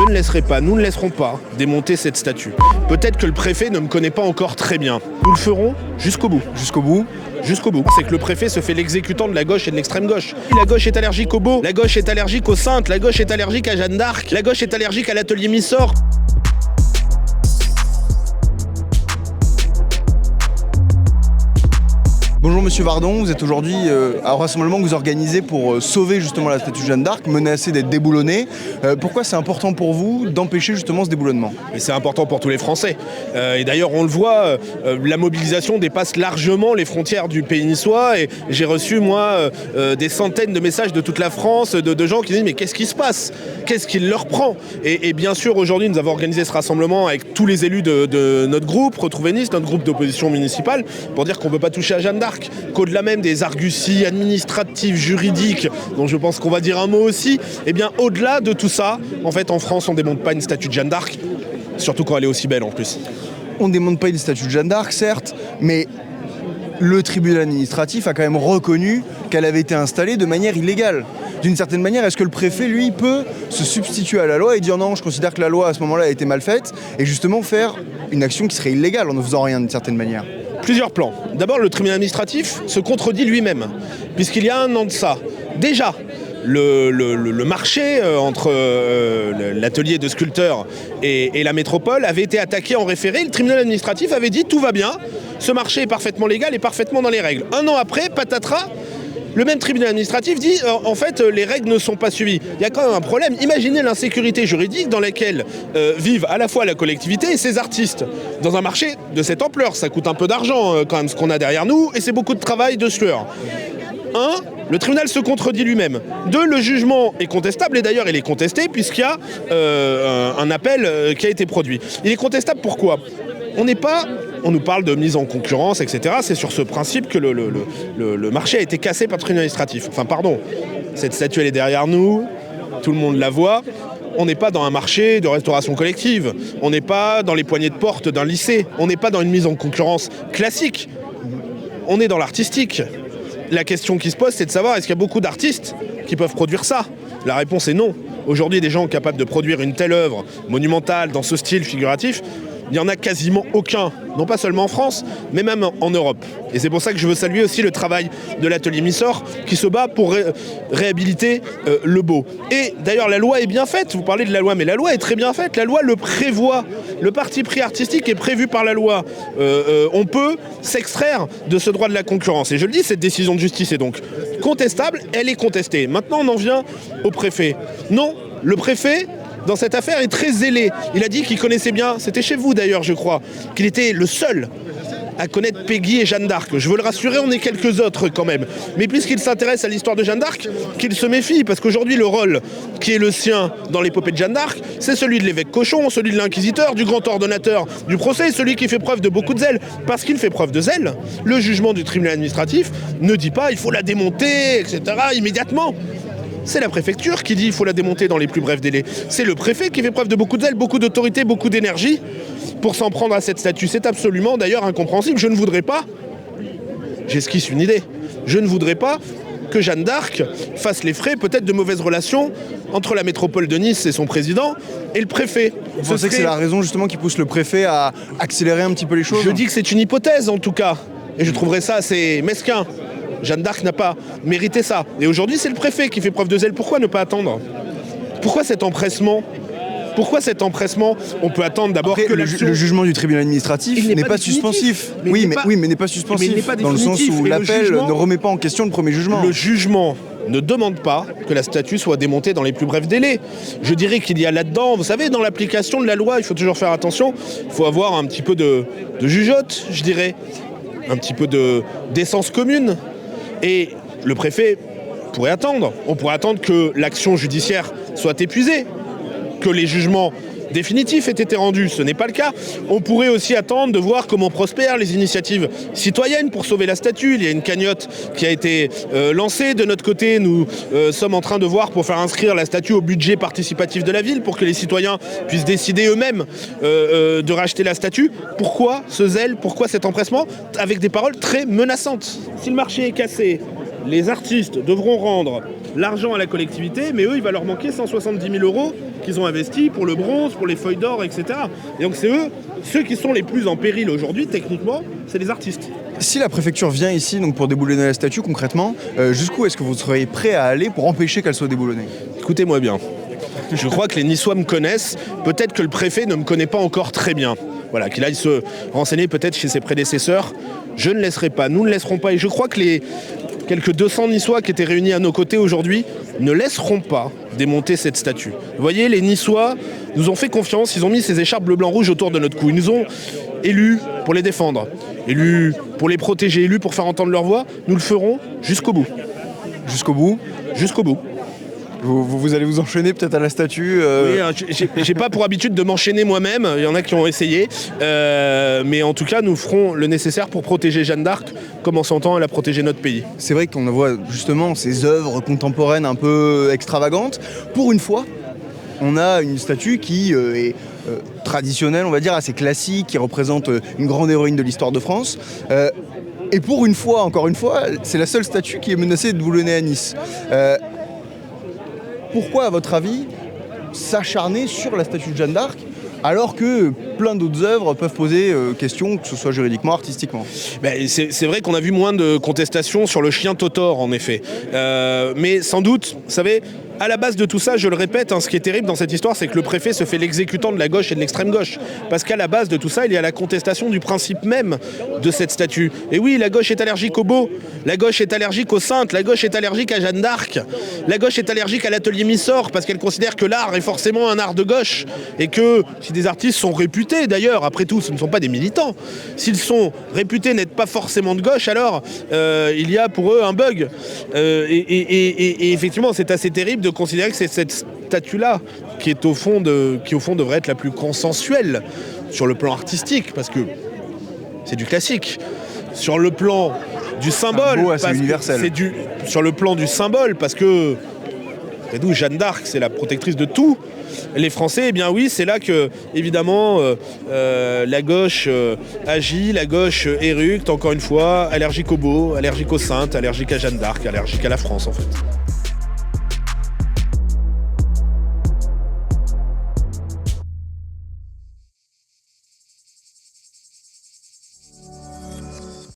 ne laisserai pas, nous ne laisserons pas démonter cette statue. Peut-être que le préfet ne me connaît pas encore très bien. Nous le ferons jusqu'au bout. Jusqu'au bout. Jusqu'au bout. C'est que le préfet se fait l'exécutant de la gauche et de l'extrême gauche. La gauche est allergique aux beaux, la gauche est allergique aux saintes, la gauche est allergique à Jeanne d'Arc, la gauche est allergique à l'atelier Missor. Bonjour Monsieur Vardon, vous êtes aujourd'hui à un rassemblement que vous organisez pour sauver justement la statue de Jeanne d'Arc, menacée d'être déboulonnée. Pourquoi c'est important pour vous d'empêcher justement ce déboulonnement ? Et c'est important pour tous les Français. Et d'ailleurs, on le voit, la mobilisation dépasse largement les frontières du pays niçois. Et j'ai reçu, moi, des centaines de messages de toute la France, de gens qui disent « Mais qu'est-ce qui se passe ? Qu'est-ce qui leur prend ?» Et bien sûr, aujourd'hui, nous avons organisé ce rassemblement avec tous les élus de notre groupe, Retrouvez Nice, notre groupe d'opposition municipale, pour dire qu'on ne peut pas toucher à Jeanne d'Arc. Qu'au-delà même des arguties administratives, juridiques, dont je pense qu'on va dire un mot aussi, eh bien au-delà de tout ça, en fait en France on ne démonte pas une statue de Jeanne d'Arc, surtout quand elle est aussi belle en plus. On ne démonte pas une statue de Jeanne d'Arc, certes, mais le tribunal administratif a quand même reconnu qu'elle avait été installée de manière illégale. D'une certaine manière, est-ce que le préfet, lui, peut se substituer à la loi et dire non, je considère que la loi à ce moment-là a été mal faite, et justement faire une action qui serait illégale en ne faisant rien d'une certaine manière ? Plusieurs plans. D'abord, le tribunal administratif se contredit lui-même, puisqu'il y a un an de ça, déjà, le marché entre l'atelier de sculpteurs et la métropole avait été attaqué en référé. Le tribunal administratif avait dit tout va bien, ce marché est parfaitement légal et parfaitement dans les règles. Un an après, patatras, le même tribunal administratif dit en fait les règles ne sont pas suivies. Il y a quand même un problème. Imaginez l'insécurité juridique dans laquelle vivent à la fois la collectivité et ses artistes. Dans un marché de cette ampleur, ça coûte un peu d'argent quand même ce qu'on a derrière nous et c'est beaucoup de travail, de sueur. 1. Le tribunal se contredit lui-même. 2. Le jugement est contestable et d'ailleurs il est contesté puisqu'il y a un appel qui a été produit. Il est contestable pourquoi ? On nous parle de mise en concurrence, etc. C'est sur ce principe que le marché a été cassé par le tribunal administratif. Enfin, pardon, cette statue, elle est derrière nous, tout le monde la voit. On n'est pas dans un marché de restauration collective. On n'est pas dans les poignées de porte d'un lycée. On n'est pas dans une mise en concurrence classique. On est dans l'artistique. La question qui se pose, c'est de savoir est-ce qu'il y a beaucoup d'artistes qui peuvent produire ça ? La réponse est non. Aujourd'hui, des gens capables de produire une telle œuvre monumentale dans ce style figuratif, il n'y en a quasiment aucun, non pas seulement en France, mais même en Europe. Et c'est pour ça que je veux saluer aussi le travail de l'atelier Missor qui se bat pour réhabiliter le beau. Et d'ailleurs, la loi est bien faite. Vous parlez de la loi, mais la loi est très bien faite. La loi le prévoit. Le parti pris artistique est prévu par la loi. On peut s'extraire de ce droit de la concurrence. Et je le dis, cette décision de justice est donc contestable. Elle est contestée. Maintenant, on en vient au préfet. Non, le préfet, dans cette affaire, est très zélé. Il a dit qu'il connaissait bien, c'était chez vous d'ailleurs je crois, qu'il était le seul à connaître Peggy et Jeanne d'Arc. Je veux le rassurer, on est quelques autres quand même. Mais puisqu'il s'intéresse à l'histoire de Jeanne d'Arc, qu'il se méfie, parce qu'aujourd'hui le rôle qui est le sien dans l'épopée de Jeanne d'Arc, c'est celui de l'évêque cochon, celui de l'inquisiteur, du grand ordonnateur du procès, celui qui fait preuve de beaucoup de zèle. Parce qu'il fait preuve de zèle, le jugement du tribunal administratif ne dit pas il faut la démonter, etc. immédiatement. C'est la préfecture qui dit qu'il faut la démonter dans les plus brefs délais. C'est le préfet qui fait preuve de beaucoup de zèle, beaucoup d'autorité, beaucoup d'énergie pour s'en prendre à cette statue. C'est absolument d'ailleurs incompréhensible. Je ne voudrais pas, j'esquisse une idée, je ne voudrais pas que Jeanne d'Arc fasse les frais peut-être de mauvaises relations entre la métropole de Nice et son président et le préfet. Vous pensez que c'est la raison justement qui pousse le préfet à accélérer un petit peu les choses ? Je dis que c'est une hypothèse en tout cas. Et je trouverais ça assez mesquin. Jeanne d'Arc n'a pas mérité ça. Et aujourd'hui, c'est le préfet qui fait preuve de zèle. Pourquoi ne pas attendre ? Pourquoi cet empressement ? On peut attendre d'abord que le jugement du tribunal administratif n'est pas suspensif. Mais n'est pas suspensif. Dans le sens où l'appel ne remet pas en question le premier jugement. Le jugement ne demande pas que la statue soit démontée dans les plus brefs délais. Je dirais qu'il y a là-dedans, vous savez, dans l'application de la loi, il faut toujours faire attention. Il faut avoir un petit peu de jugeote, je dirais. Un petit peu d'essence commune. Et le préfet pourrait attendre. On pourrait attendre que l'action judiciaire soit épuisée, que les jugements définitifs aient été rendus. Ce n'est pas le cas. On pourrait aussi attendre de voir comment prospèrent les initiatives citoyennes pour sauver la statue. Il y a une cagnotte qui a été lancée. De notre côté, nous sommes en train de voir pour faire inscrire la statue au budget participatif de la ville pour que les citoyens puissent décider eux-mêmes de racheter la statue. Pourquoi ce zèle ? Pourquoi cet empressement ? Avec des paroles très menaçantes. Si le marché est cassé, les artistes devront rendre l'argent à la collectivité, mais eux, il va leur manquer 170 000 euros qu'ils ont investis pour le bronze, pour les feuilles d'or, etc. Et donc c'est eux, ceux qui sont les plus en péril aujourd'hui, techniquement, c'est les artistes. Si la préfecture vient ici donc pour déboulonner la statue, concrètement, jusqu'où est-ce que vous seriez prêt à aller pour empêcher qu'elle soit déboulonnée? Écoutez-moi bien. Je crois que les Niçois me connaissent. Peut-être que le préfet ne me connaît pas encore très bien. Voilà, qu'il aille se renseigner peut-être chez ses prédécesseurs. Je ne laisserai pas, nous ne laisserons pas. Et je crois que les quelques 200 Niçois qui étaient réunis à nos côtés aujourd'hui ne laisseront pas démonter cette statue. Vous voyez, les Niçois nous ont fait confiance. Ils ont mis ces écharpes bleu-blanc-rouge autour de notre cou. Ils nous ont élus pour les défendre, élus pour les protéger, élus pour faire entendre leur voix. Nous le ferons jusqu'au bout. Jusqu'au bout? Jusqu'au bout. Vous allez vous enchaîner peut-être à la statue Oui, j'ai pas pour habitude de m'enchaîner moi-même, il y en a qui ont essayé, mais en tout cas nous ferons le nécessaire pour protéger Jeanne d'Arc, comme en son temps elle a protégé notre pays. C'est vrai qu'on voit justement ces œuvres contemporaines un peu extravagantes. Pour une fois, on a une statue qui est traditionnelle, on va dire, assez classique, qui représente une grande héroïne de l'histoire de France. Et pour une fois, encore une fois, c'est la seule statue qui est menacée de boulonner à Nice. Pourquoi, à votre avis, s'acharner sur la statue de Jeanne d'Arc alors que plein d'autres œuvres peuvent poser question, que ce soit juridiquement, artistiquement? C'est vrai qu'on a vu moins de contestations sur le chien Totor, en effet. Mais sans doute, vous savez, à la base de tout ça, je le répète, ce qui est terrible dans cette histoire, c'est que le préfet se fait l'exécutant de la gauche et de l'extrême gauche. Parce qu'à la base de tout ça, il y a la contestation du principe même de cette statue. Et oui, la gauche est allergique aux beaux, la gauche est allergique aux saintes, la gauche est allergique à Jeanne d'Arc, la gauche est allergique à l'atelier Missor, parce qu'elle considère que l'art est forcément un art de gauche. Et que si des artistes sont réputés, d'ailleurs, après tout, ce ne sont pas des militants, s'ils sont réputés n'être pas forcément de gauche, alors il y a pour eux un bug. Et effectivement, c'est assez terrible de considérer que c'est cette statue-là qui au fond devrait être la plus consensuelle sur le plan artistique, parce que c'est du classique. Sur le plan du symbole, c'est universel. Sur le plan du symbole, parce que Jeanne d'Arc, c'est la protectrice de tout. Les Français, eh bien oui, c'est là que, évidemment, la gauche agit, la gauche éructe, encore une fois, allergique aux beaux, allergique aux saintes, allergique à Jeanne d'Arc, allergique à la France, en fait.